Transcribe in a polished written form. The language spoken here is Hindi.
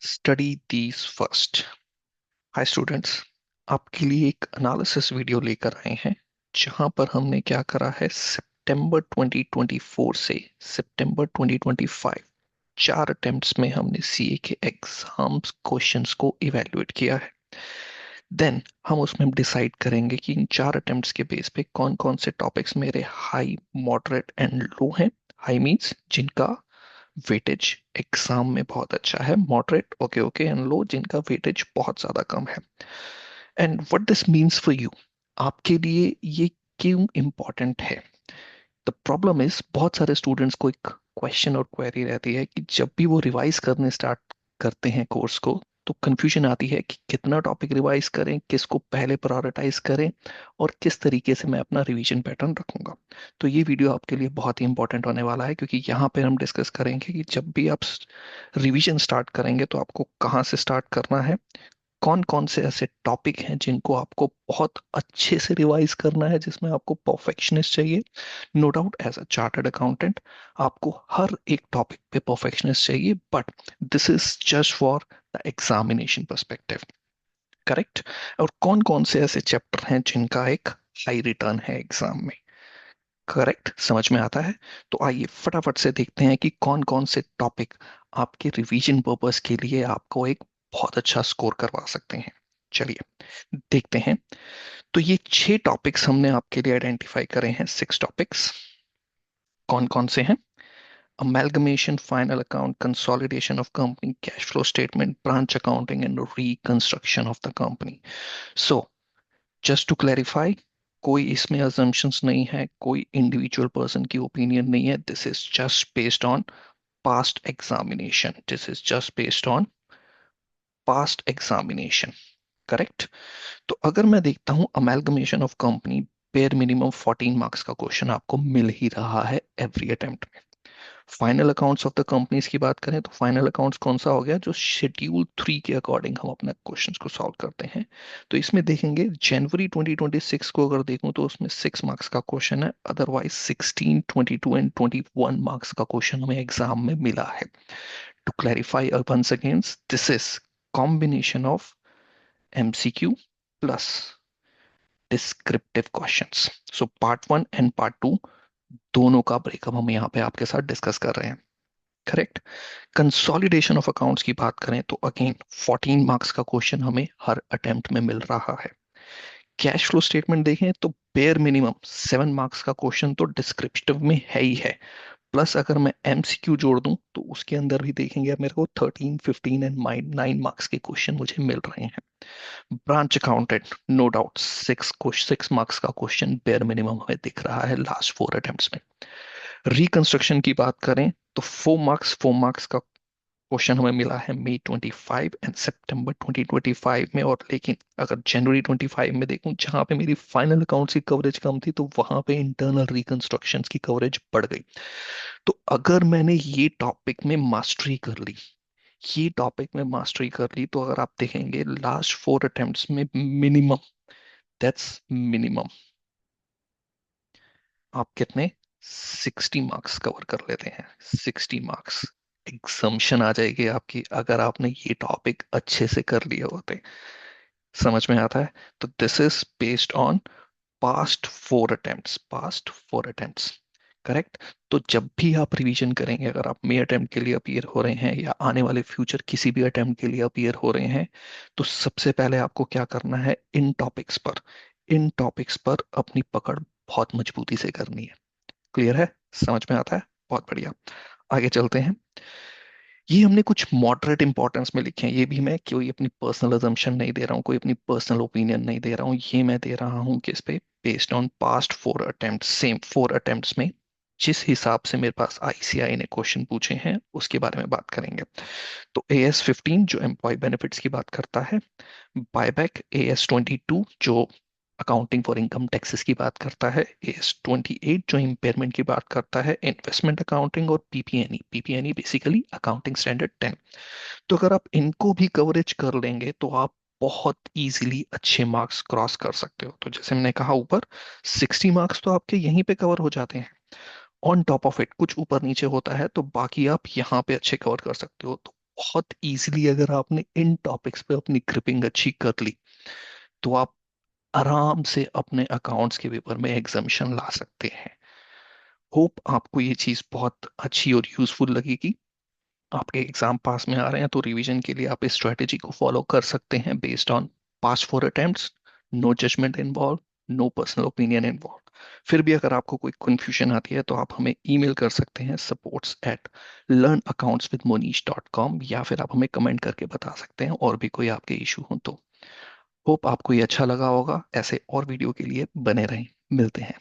Study these first. Hi students, आपके लिए एक एनालिसिस वीडियो लेकर आए हैं जहां पर हमने क्या करा है, सितंबर 2024 से सितंबर 2025 चार अटेम्प्ट्स में हमने सीए के एग्जाम्स क्वेश्चंस को इवेल्युएट किया है। देन हम उसमें डिसाइड करेंगे कि इन चार अटेम्प्ट्स के बेस पे कौन कौन से टॉपिक्स मेरे हाई, मॉडरेट एंड लो हैं। हाई मींस जिनका वेटेज एग्जाम में बहुत अच्छा है, moderate okay okay and low जिनका वेटेज बहुत ज्यादा कम है। And what this means for you, आपके लिए ये क्यों इंपॉर्टेंट है। द प्रॉब्लम इज, बहुत सारे स्टूडेंट्स को एक क्वेश्चन और क्वेरी रहती है कि जब भी वो रिवाइज करने स्टार्ट करते हैं कोर्स को, तो कंफ्यूजन आती है कि कितना टॉपिक रिवाइज करें, किसको पहले प्रायोरिटाइज करें और किस तरीके से मैं अपना रिवीजन पैटर्न रखूंगा। तो ये वीडियो आपके लिए बहुत ही इंपॉर्टेंट होने वाला है, क्योंकि यहाँ पे हम डिस्कस करेंगे कि जब भी आप रिवीजन स्टार्ट करेंगे तो आपको कहाँ से स्टार्ट करना है, कौन कौन से ऐसे टॉपिक हैं जिनको आपको बहुत अच्छे से रिवाइज करना है, जिसमें आपको परफेक्शनिस्ट चाहिए। No doubt as a chartered accountant आपको हर एक टॉपिक पे परफेक्शनिस्ट चाहिए, but this is just for the examination perspective. Correct. और कौन कौन से ऐसे चैप्टर हैं जिनका एक हाई रिटर्न है एग्जाम में। करेक्ट, समझ में आता है। तो आइए फटाफट से देखते हैं कि कौन कौन से टॉपिक आपके रिवीजन पर्पस के लिए आपको एक बहुत अच्छा स्कोर करवा सकते हैं। चलिए देखते हैं। तो ये 6 टॉपिक्स हमने आपके लिए आइडेंटिफाई करे हैं, 6 टॉपिक्स। कौन कौन से हैं? Amalgamation, final account, consolidation of company, cash flow statement, branch accounting and reconstruction of the company. So just to clarify, कोई इसमें assumptions नहीं है, कोई इंडिविजुअल पर्सन की ओपिनियन नहीं है। This is just based on past examination, this is just based on past examination. Correct. तो अगर मैं देखता हूं amalgamation of company, bare minimum 14 marks का क्वेश्चन आपको मिल ही रहा है एवरी अटेम्प्ट में। Final accounts of the companies की बात करें तो फाइनल अकाउंट्स कौन सा हो गया, जो शेड्यूल 3 के अकॉर्डिंग हम अपने क्वेश्चंस को सॉल्व करते हैं। तो इसमें देखेंगे जनवरी 2026 को अगर देखूं तो उसमें 6 मार्क्स का क्वेश्चन है, अदरवाइज 16, 22 एंड 21 मार्क्स का क्वेश्चन हमें एग्जाम में मिला है। To clarify once again, this is combination of MCQ plus descriptive questions. So part 1 and part 2 दोनों का ब्रेकअप हम यहाँ पे आपके साथ डिस्कस कर रहे हैं। करेक्ट। कंसोलिडेशन ऑफ अकाउंट्स की बात करें तो अगेन 14 मार्क्स का क्वेश्चन हमें हर अटेम्प्ट में मिल रहा है। कैश फ्लो स्टेटमेंट देखें तो बेयर मिनिमम 7 मार्क्स का क्वेश्चन तो डिस्क्रिप्टिव में है ही है, प्लस अगर मैं एमसीक्यू जोड़ दूं तो उसके अंदर भी देखेंगे अब मेरे को 13, 15 एंड 9 मार्क्स के क्वेश्चन मुझे मिल रहे हैं। Branch accountant, no doubt 6 marks का क्वेश्चन बेयर मिनिमम हमें दिख रहा है लास्ट 4 अटेम्प्ट्स में। रिकंस्ट्रक्शन की बात करें तो 4 मार्क्स का क्वेश्चन हमें मिला है मई 25 एंड सितंबर 2025 में। और लेकिन अगर जनवरी 25 में देखूं, जहां पे मेरी फाइनल अकाउंट्स की कवरेज कम थी, तो वहां पे इंटरनल रिकंस्ट्रक्शंस की कवरेज बढ़ गई। तो अगर मैंने ये टॉपिक में मास्टरी कर ली, ये टॉपिक में मास्टरी कर ली, तो अगर आप देखेंगे लास्ट 4 अटेम्प्ट्स में मिनिमम, दैट्स मिनिमम, आप कितने 60 मार्क्स कवर कर लेते हैं। 60 मार्क्स एग्जम्पशन आ जाएगी आपकी अगर आपने ये टॉपिक अच्छे से कर लिए होते। समझ में आता है। तो this is based on past 4 attempts. Correct. तो जब भी आप रिवीजन करेंगे, अगर आप मे अटेम्प्ट के लिए अपीयर हो रहे हैं या आने वाले फ्यूचर किसी भी अटेम्प्ट के लिए अपीयर हो रहे हैं, तो सबसे पहले आपको क्या करना है, इन टॉपिक्स पर अपनी पकड़ बहुत मजबूती से करनी है। क्लियर है, समझ में आता है। बहुत बढ़िया, आगे चलते हैं। ये हमने कुछ मॉडरेट इंपॉर्टेंस में लिखे हैं, ये भी मैं कोई अपनी पर्सनल अजम्पशन नहीं दे रहा हूँ, कोई अपनी पर्सनल ओपिनियन नहीं दे रहा हूँ, ये मैं दे रहा हूँ किस पे, based on past 4 attempt, same 4 attempts में जिस हिसाब से मेरे पास आईसीआई ने क्वेश्चन पूछे हैं उसके बारे में बात करेंगे। तो AS15 जो एम्प्लॉय बेनिफिट्स की बात करता है, बायबैक AS22 जो अकाउंटिंग फॉर इनकम टैक्सेस की बात करता है, AS28 जो इम्पेयरमेंट की बात करता है, इन्वेस्टमेंट अकाउंटिंग, और पीपीएनई बेसिकली अकाउंटिंग स्टैंडर्ड 10। तो अगर आप इनको भी कवरेज कर लेंगे तो आप बहुत इजीली अच्छे मार्क्स क्रॉस कर सकते हो। तो जैसे मैंने कहा ऊपर, 60 मार्क्स तो आपके यहीं पे कवर हो जाते हैं। ऑन टॉप ऑफ इट कुछ ऊपर नीचे होता है तो बाकी आप यहाँ पे अच्छे कवर कर सकते हो। तो बहुत इजीली अगर आपने इन टॉपिक्स पे अपनी ग्रिपिंग अच्छी कर ली तो आप आराम से अपने अकाउंट्स के पेपर में एग्जामिशन ला सकते हैं। होप आपको ये चीज़ बहुत अच्छी और यूजफुल लगेगी। आपके एग्जाम पास में आ रहे हैं तो रिवीजन के लिए आप इस स्ट्रेटेजी को फॉलो कर सकते हैं based on past 4 attempts. No judgement involve, no personal opinion involve. फिर भी अगर आपको कोई कंफ्यूजन आती है तो आप हमें ईमेल कर सकते हैं supports@learnaccountswithmonish.com, या फिर आप हमें कमेंट करके बता सकते हैं और भी कोई आपके इशू हो तो। होप आपको ये अच्छा लगा होगा। ऐसे और वीडियो के लिए बने रहें। मिलते हैं।